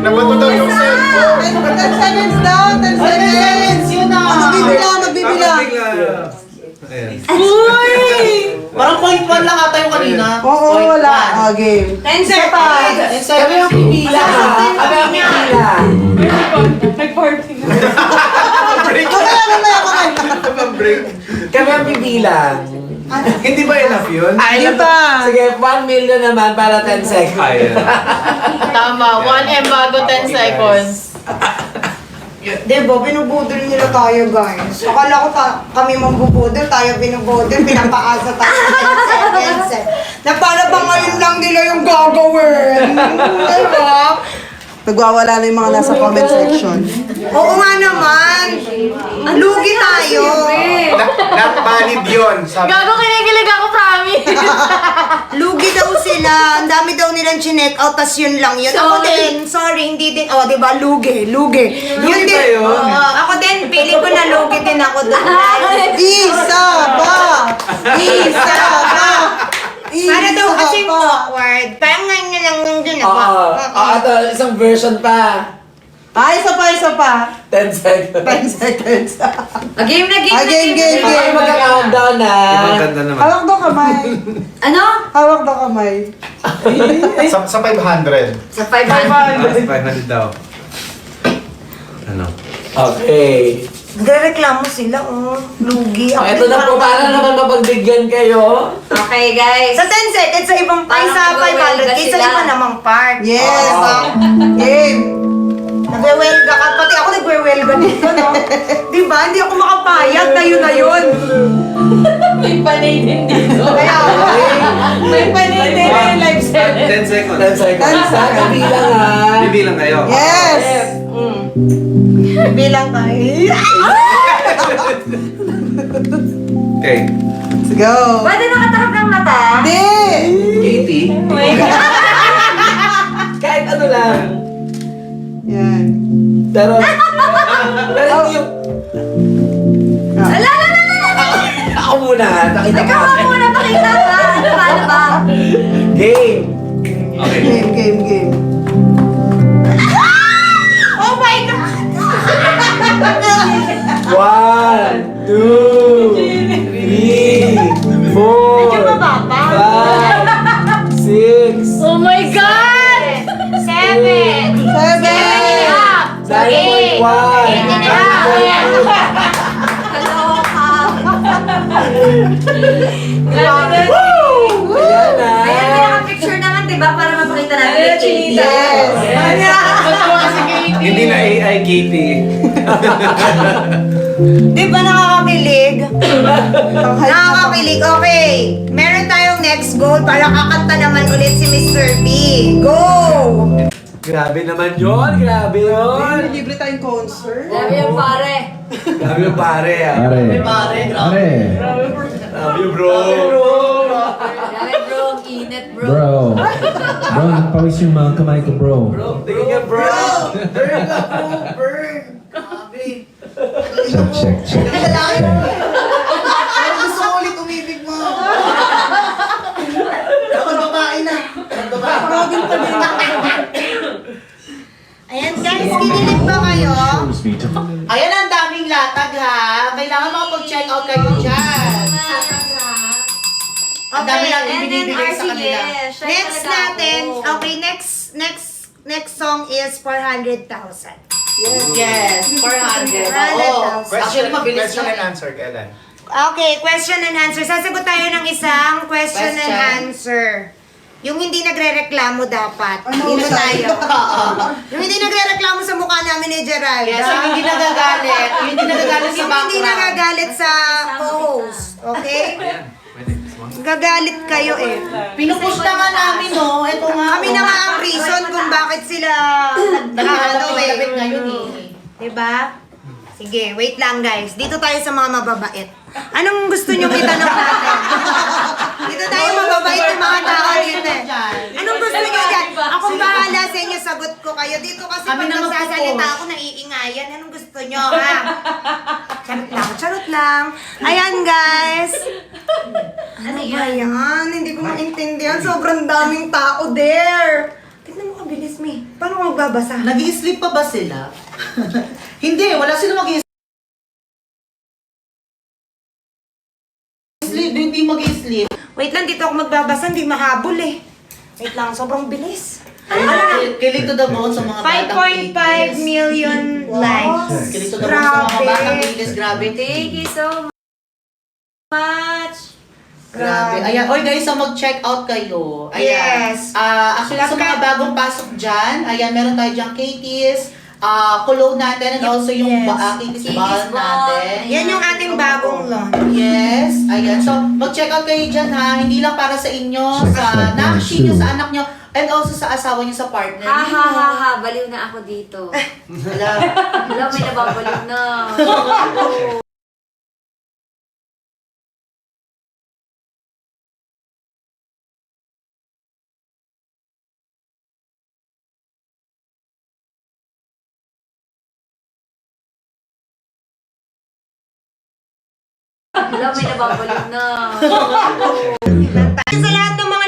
Nabato daw yung cellphone. 10 seconds daw, 10 seconds. Yun na. Magbibilang. Ayan. Uy! Parang point 1 lang ata yung kanina. Oo, wala. Game. 10 seconds. Kami ang pipila ha. Kami ang pipila. Nag-party na. Mamaya. Break. Kami ang pipila. Hindi ba enough yun? Di ba? Sige, 1 million naman para 10 seconds. Ayan. Tama, 1M bago 10 seconds. Diba, binubudol nila tayo, guys. Akala ko kami mambubudol, tayo binubudol, pinapaasa tayo ng seconds eh. Na para ba ngayon lang nila yung gagawin? Diba? Nagwawala na yung mga nasa comment section. Oo nga naman. Lugi tayo. Not valid yun. Sabi. Gago, kinikilig ako, promise. Lugi daw sila. Ang dami daw nilang chinek out, tas yun lang yun. Ako din, sorry, hindi din. Oh, diba, lugi. Yun ba din. yun? Oo, ako din, feeling ko na lugi din ako doon. Isa ba? Para daw kasing awkward. Parang ngayon na lang nung dun ako. Ito, isang version pa. Isa pa. 10 seconds. 10 seconds. Game na Game. Kami magka-countdown na. Ibang ganda naman. Hawak daw kamay. Ano? Hawak daw kamay. Sa 500. Sa 500. 500 daw. Ano? Okay. Nagreklamo sila, oh. Lugi. Ito na po, para naman mapagbigyan kayo. Okay, guys. Sa 10 seconds, sa ibang part, sa 500, kaysa sila. iba namang part. Yes. Game. Nagwe-welga ka. Pati ako nagwe-welga dito, no? Diba? Hindi ako makapayag. Tayo na yun. May panay din dito. Kaya, May panay din yung live set. 10 seconds. 10 seconds. Kabilang ha. Bibilang kayo. yes. Bilang tayo. Okay. Let's go. Pwede nakatakap ng mata? Hindi. Katie. Kahit ano lang. Yan. Pero yung... Ala! Ako muna, nakita Ikaw ko. ang muna pakita ba? Ano ba? Game. Okay. Game. Oh my God! 1, 2, 3, 4, 5, 6, Oh my God! 7! 7 and a half! 8! 8 and a half! Grabe na. Ayan na. Ayan, pinaka-picture naman, diba? Para mapakita natin yung Katie. Yes. Hindi na AI Katie. Di ba nakakakilig? Nakakakilig. Okay. Meron tayong next goal para kakanta naman ulit si Mr. B. Go! Grabe naman yun. Grabe yun. Libre tayong concert. Grabe yung pare. Grabe yung pare ah. Pare, grabe. Grabe yung bro. Grabe bro, init bro. Bro, nagpawis yung mga kamay ko, bro. Tingin nga bro. Burn ka bro. Burn. Grabe. Check. Gusto ko ulit umibig mo. Ako babae na. Paragin pa din. Ayan guys, kinilig ba kayo? Ayan ang daming latag ha. Kailangan makapag-check out kayo dyan. Ang dami natin binibigay sa kanila. Next natin, okay, next song is 400,000. Yes, 400. 400,000. Actually, mabilis Question lang. and answer, kailan? Okay, question and answer. Sasagot tayo ng isang question and answer. Yung hindi nagre-reklamo dapat. Dito tayo. Yung hindi nagre-reklamo sa mukha namin ni Gerald. Yes, yung hindi nagagalit. Yung hindi nagagalit sa Yung hindi background. nagagalit sa co-host. Okay? Gagalit kayo eh. Pinupush na nga namin, no? Ito nga. Kami na nga ang reason kung bakit sila Nagkakalapit ngayon eh. Diba? Sige, wait lang guys. Dito tayo sa mga mababait. Anong gusto nyo itanong natin? Dito tayo mababait ng mga tao dito eh. Anong gusto nyo dyan? Akong bahala sa inyo, sagot ko kayo. Dito kasi Kami pag na nagsasalita magpo-post. ako, naiingayan. Anong gusto nyo, ha? Charot lang. Ayan guys. Ano ba yan? Hindi ko maintindihan. Sobrang daming tao there. Tignan mo kabilis, Mi. Paano ka magbabasa? Nag-i-sleep pa ba sila? Hindi, wala sila mag-i-sleep. Hindi mag-i-sleep. Wait lang, dito ako magbabasa. Hindi mahabol eh. Wait lang, sobrang bilis. Kilig to the bone sa mga batang 5.5 million likes. Kilig to the bone sa mga batang itis. Grabe. Thank you so much. Grabe. Ayan. Oy guys, so mag-check out kayo. Ayan. Yes. Actually, sa mga bagong pasok dyan, ayan, meron tayo dyan Katie's, cologne natin, and also yung Katie's Katie's balm balm. natin. Yan yung ating bagong launch. Yes. Ayan. So, mag-check out kayo dyan ha. Hindi lang para sa inyo, Check sa out nakshi nyo, too. sa anak nyo, and also sa asawa nyo, sa partner Ha nyo. ha ha ha, baliw na ako dito. Wala. Wala, may nababaliw na. Wala, may nababaliw na. Sa lahat ng mga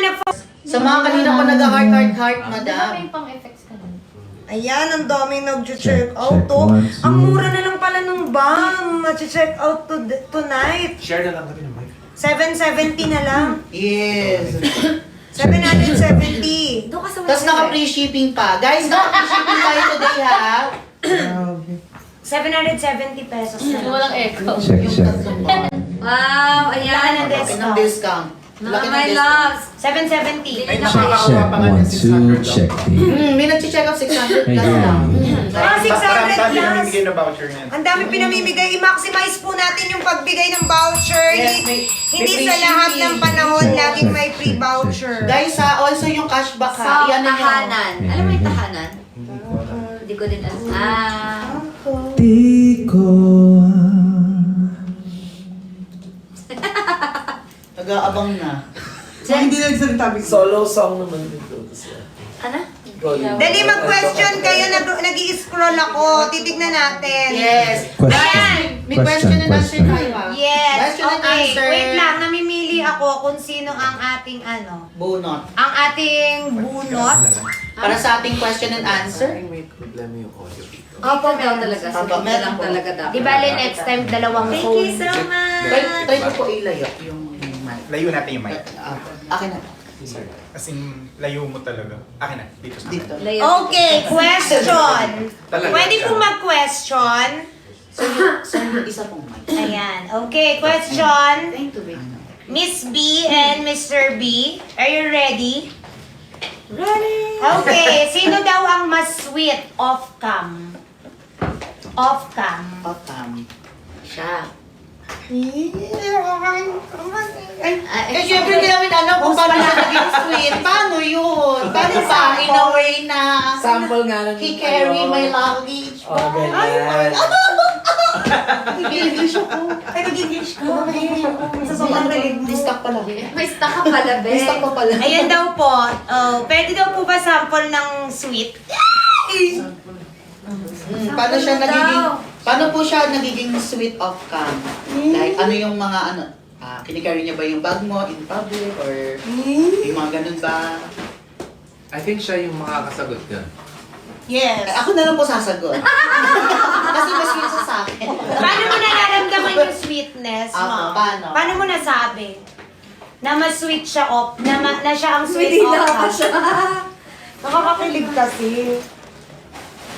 Sa mga kanina ko nag-heart, madam. May pang-effects ka nun. Ayan, ang dami nag-check out Check to. one, two. Ang mura na lang pala ng balm. Mag-check out tonight. Share na lang kami ng mic. 770 na lang. Yes. 770. Doon ka sa Tapos naka-free shipping pa. Guys, naka-free shipping tayo today ha. 770 pesos na lang. Walang echo. Check, check. Wow, ayan. Laki Laki ng discount. Laki ng My discount. loves. 770. Ay, Check, nakakakuha pa nga ng 600 check. May nag-check out 600 plus lang. Ah, 600 Marami tayo plus. namimigay na voucher niyan. Ang dami pinamimigay. I-maximize po natin yung pagbigay ng voucher. Yes, Hindi may sa free lahat shipping. ng panahon laging may free voucher. Guys ha, also yung cashback ha. Sa Iyan na nyo. tahanan. Alam mo yung tahanan? Hindi ko din alam. Di ko Nag-aabang na. Hindi nagsalita Solo song naman dito. Ano? Dali mag-question kayo. Nag-i-scroll ako. Titignan natin. Yes. Question. May question and answer Question. tayo ha. Yes. Question and Okay. answer. Wait lang. Namimili ako kung sino ang ating Bunot. ang ating bunot. Para sa ating question and answer. May problema yung audio dito. Opo, meron talaga. Opo, Sunod na meron lang po. talaga dapat. Di bale next time dalawang Thank phone. you so much. Try ko po ilayo yung mic. Layo natin yung mic. Akin na. Kasi layo mo talaga. Akin na, dito sa Dito. akin. Layo. Okay, question. Talaga. Pwede po mag-question. Send yung isa pong mic. Ayan. Okay, question. Thank you, babe. Miss B and Mr. B, are you ready? Ready? Okay, sino daw ang mas sweet off-cam? Off-cam. Siya. Eh, syempre hindi namin alam kung paano siya naging sweet. Paano yun? Paano ba? In a way na Sample nga ng he carry my luggage. Oh, ganyan. Nag-English ako. Ay, nag-English ka. Sa sobrang galing mo. Distak pala. May stock ka pala, be. Distak pa pala. Ayan daw po. Oh, pwede daw po ba sample ng sweet? Paano siya nagiging, paano po siya nagiging sweet off cam? Like, ano yung mga ano, kinikarry niya ba yung bag mo in public or yung mga ganun ba? I think siya yung makakasagot dyan. Yes. Ako na lang po sasagot. Kasi mas sweet siya sa akin. Paano mo nararamdaman yung sweetness mo? Paano? Paano mo nasabi? Na mas sweet siya off, na siya ang sweet Sweet off. na siya. Nakakakilig kasi.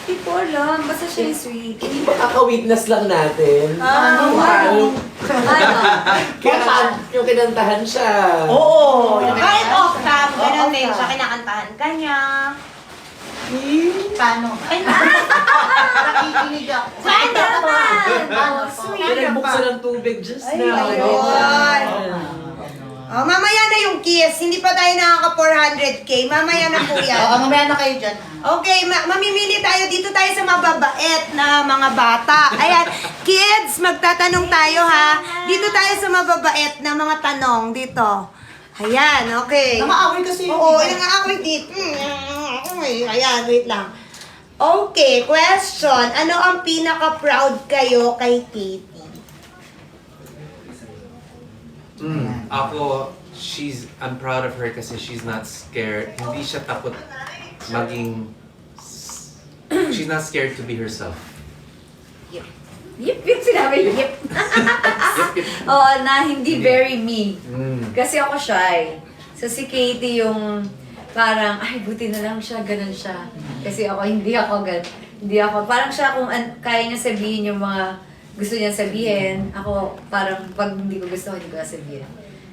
Hindi ko alam. Basta siya yung sweet. Hindi ba kaka-witness lang natin? Ano? Ano? Kaya yung kinantahan siya. Oo. Kahit off-cam, ganun din siya, kinakantahan ka niya. Paano? Ay, Nakikinig ako. Paano naman? Sweet. Pinagbuksan ng tubig just Ay, now. ayun. Oh, mamaya na yung kiss. Hindi pa tayo nakaka 400k. Mamaya na po yan. Oo, mamaya na kayo dyan. Okay, mamimili tayo. Dito tayo sa mababait na mga bata. Ayan, kids, magtatanong tayo ha. Dito tayo sa mababait na mga tanong. Dito. Ayan, okay. Nangaaway kasi yun. Oo, nangaaway dito. Ayan, wait lang. Okay, question. Ano ang pinaka-proud kayo kay Katie? Ako, I'm proud of her kasi she's not scared. Hindi siya takot maging... She's not scared to be herself. Yip, yip, sinabi yip. Oo, na hindi very me. Mm. Kasi ako shy. So si Katie yung parang, ay buti na lang siya, ganun siya. Kasi ako, hindi ako ganun. Hindi ako, parang siya kung kaya niya sabihin yung mga gusto niya sabihin. Ako, parang pag hindi ko gusto, hindi ko sabihin.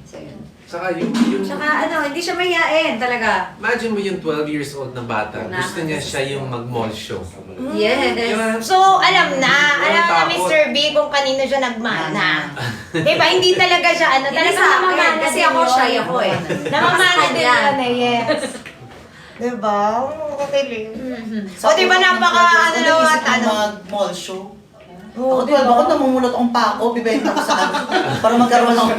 So yun. Saka yung... Tsaka hindi siya mahihain talaga. Imagine mo yung 12 years old na bata. Gusto niya siya yung mag-mall show. Yes. Diba? So, alam na takot. Mr. B kung kanino siya nagmana. Diba? Hindi talaga siya, Hindi talaga sa akin, namamana kasi din ako yun. shy ako eh. Namamana din Yan. yun eh, yes. Diba? Kakilig. Mhm. O, diba napaka, ano na mga naisip tanong? mo mag-mall show? Oo, Ako, diba, bakit namumulot akong pako? Bibenta ko sa kanya. Para magkaroon ako.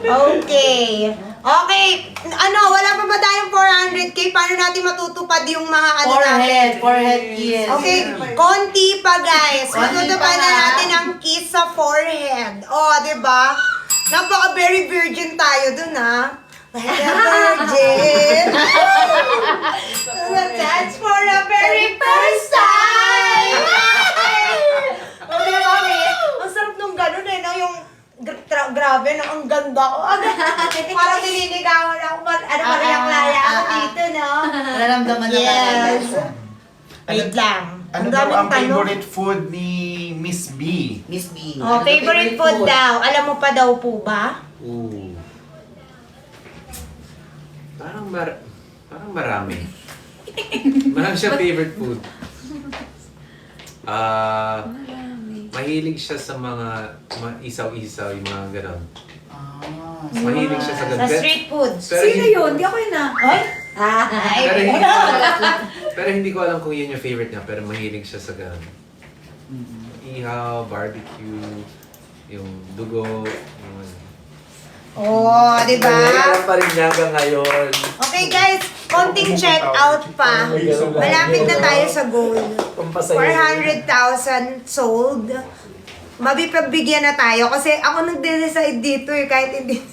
Okay. Okay. Ano, wala pa ba tayong 400k? Paano natin matutupad yung mga ano natin? Forehead kiss. Okay, konti pa guys. Konti Matutupad pa na nga. natin ang kiss sa forehead. Oh, di ba? Napaka very virgin tayo dun, ha? Like a virgin. That's for the very first time. Oh, di ba, ang sarap nung ganun eh, no? Yung grabe, no? Ang ganda ko. Parang nililigawan ako. Mariang-laya ako dito, no? Nararamdaman na Yes. Wait lang. Ano Ang daw daming ang tanong. favorite food ni Miss B? Miss B. Oh, favorite food daw. Alam mo pa daw po ba? Ooh. Parang marami. Marami siya favorite food. Mahilig siya sa mga isaw-isaw, yung mga ganon. Mahilig siya sa ganon. Sa street foods. Sino yun? Hindi ako yun na. Pero hindi ko alam kung yun yung favorite niya, pero mahilig siya sa ganon. Ihaw, barbecue, yung dugo, yung Oh, di ba? Meron pa rin niya hanggang ngayon. Okay guys, konting check out pa. Malapit na tayo sa goal. Pampasayo. 400,000 sold. Mabipagbigyan na tayo kasi ako nagde-decide dito eh, kahit hindi.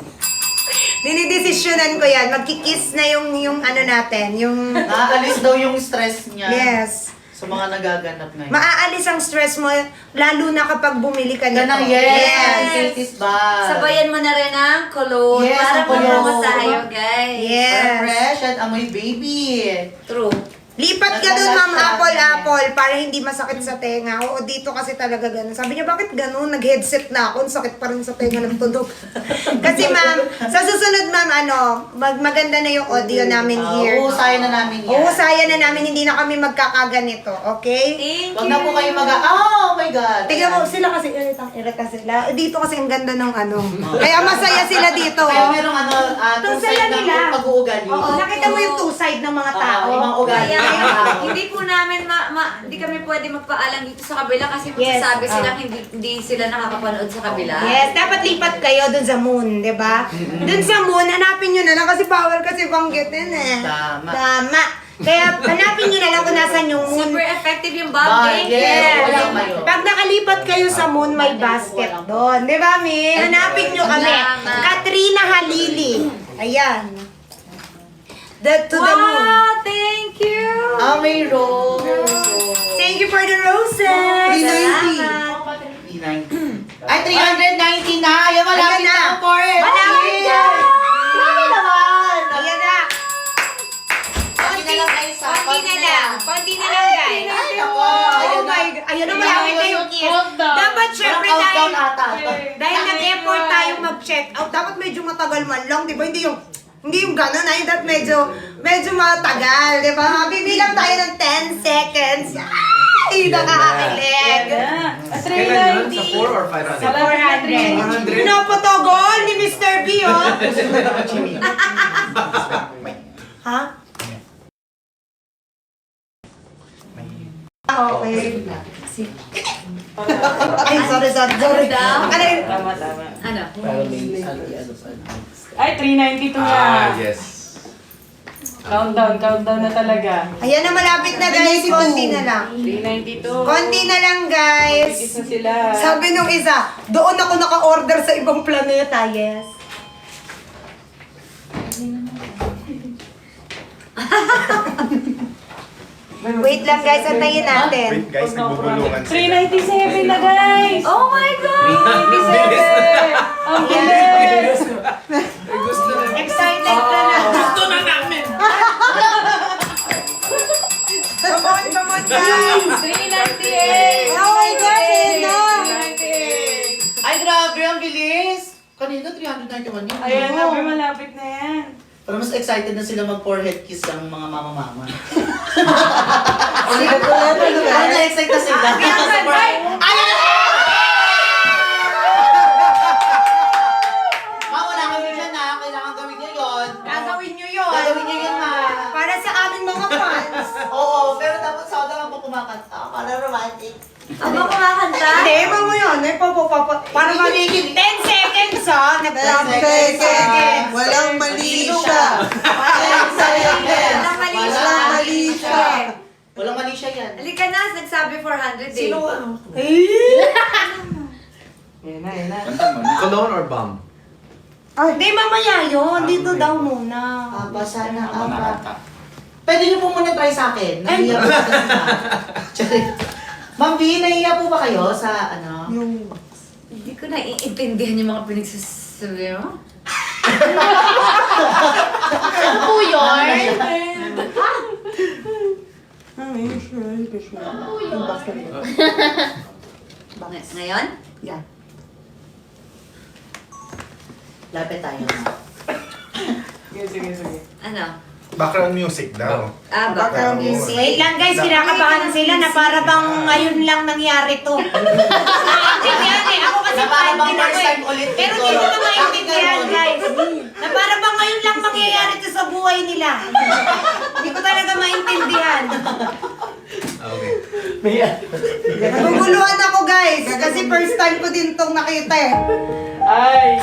Dinidesisyonan ko yan. Magkikiss na yung ano natin, yung... Nakaalis daw yung stress niya. Yes. Sa mga nagaganap ngayon. Maaalis ang stress mo, lalo na kapag bumili ka nito. Ganang yes! Yes! Bag. Sabayan mo na rin ang cologne Yes, para ang cologne. mabango tayo, guys. Yes. Fresh at amoy baby. True. Lipat ka dun, Ma'am Apple, para hindi masakit sa tenga. Oo, dito kasi talaga ganun. Sabi niya, bakit ganun? Nag-headset na ako, ang sakit pa rin sa tenga ng tunog. Kasi ma'am, sa susunod ma'am, maganda na yung audio namin here. Uusayan na namin yan. Uusayan na namin, hindi na kami magkakaganito, okay? Thank Huwag you. na po kayo oh my God. Tingnan mo, sila kasi, irita sila. Dito kasi ang ganda ng Kaya masaya sila dito. Kaya merong two Tusaya side nila. ng pag-uugali. Oo, nakita mo yung two side ng mga tao. yung mga ugali. Kaya, hindi po namin hindi kami pwede magpaalam dito sa kabila kasi Yes. magsasabi silang hindi sila nakakapanood sa kabila. Yes, dapat lipat kayo dun sa moon, di ba? Dun sa moon, hanapin nyo na lang kasi bawal kasi banggitin eh. Tama. Kaya hanapin nyo na lang kung nasan yung moon. Super effective yung Bag, bag. Thank you. yes. Yes. Pag nakalipat kayo sa moon, may basket doon. Di ba, Mi? Hanapin nyo kami. Salamat. Katrina Halili. Ayan. To the moon. Wow, thank you. May rose. Thank you for the roses. 390. Salamat. 390. Ay, 390 na. Ayan, malapit Ayan na. na for it. Malapit na. Grabe naman. Ayan na. Konti na lang kayo sa Konti na lang, guys. Ay, naku. Oh my God. Ayun na, malapit na yung kiss. Dapat syempre Countdown dahil ata. dahil nag-effort tayong mag-check out, dapat medyo matagal man lang, di ba? Hindi yung gano'n, ay that medyo matagal, di ba? Bibilang tayo ng 10 seconds. Ay, nakakakilig. Kailan yun? Sa 4 or 500? 400. 400? Pinapatogol ni Mr. B, oh. Ha? Okay. Ay, sorry. Ano yun? Ano? Ay, 392 na. Yes. Countdown na talaga. Ayan na, malapit na guys. Konti na lang. 392. Konti na lang guys. Isa sila. Sabi nung isa, doon ako naka-order sa ibang planeta. Yes. Wait lang guys, antayin natin. Wait guys, nagbubulungan sila. 397 na guys! Oh my God! 397! Ang bilis! Excited ka na. Gusto na namin. Come on, guys. 398! Oh my God, yun na. 398! Ay, grabe, ang bilis! Kanina, 391 yun. Ayan, sabi malapit na yan. Pero mas excited na sila mag-forehead kiss ang mga mama-mama. Sige, tuloy. Ano na-excite na sila? Ma, wala kami dyan na. Kailangan gawin niyo yun. Gagawin nyo yun. Gagawin niyo yun, ma. Para sa aming mga fans. Oo, pero dapat sa lang po kumakanta. Para romantic. Aba, kumakanta? Hindi, mo yun. May para mag 10 seconds ha. 10 seconds. Walang mali siya. Walang mali siya. Walang mali siya. Walang mali siya yan. Halika na, nagsabi 400 eh. Sino ano? Yan na. Kanta mo na. Cologne or bomb? Hindi, mamaya yun. Dito daw muna. Basa na Ako na kanta. Pwede niyo po muna try sa akin. Nahiya po kasi na. Charing. Ma'am B, nahiya po ba kayo sa ano? Yung Hindi ko naiintindihan yung mga pinagsasabi mo. Ano po yun? Ngayon? Yan. Lapit tayo. Sige. Ano? Background music daw. Background music. Wait lang guys, kinakabahan sila na para bang ngayon lang nangyari to. Maintindihan eh. Ako kasi Na para bang fan din first ako time eh. ulit Pero dito. dito na maintindihan Bakit guys. Na para bang ngayon lang mangyayari to sa buhay nila. Hindi ko talaga maintindihan. Okay. Naguguluhan ako guys. Kasi first time ko din tong nakita eh. Ay!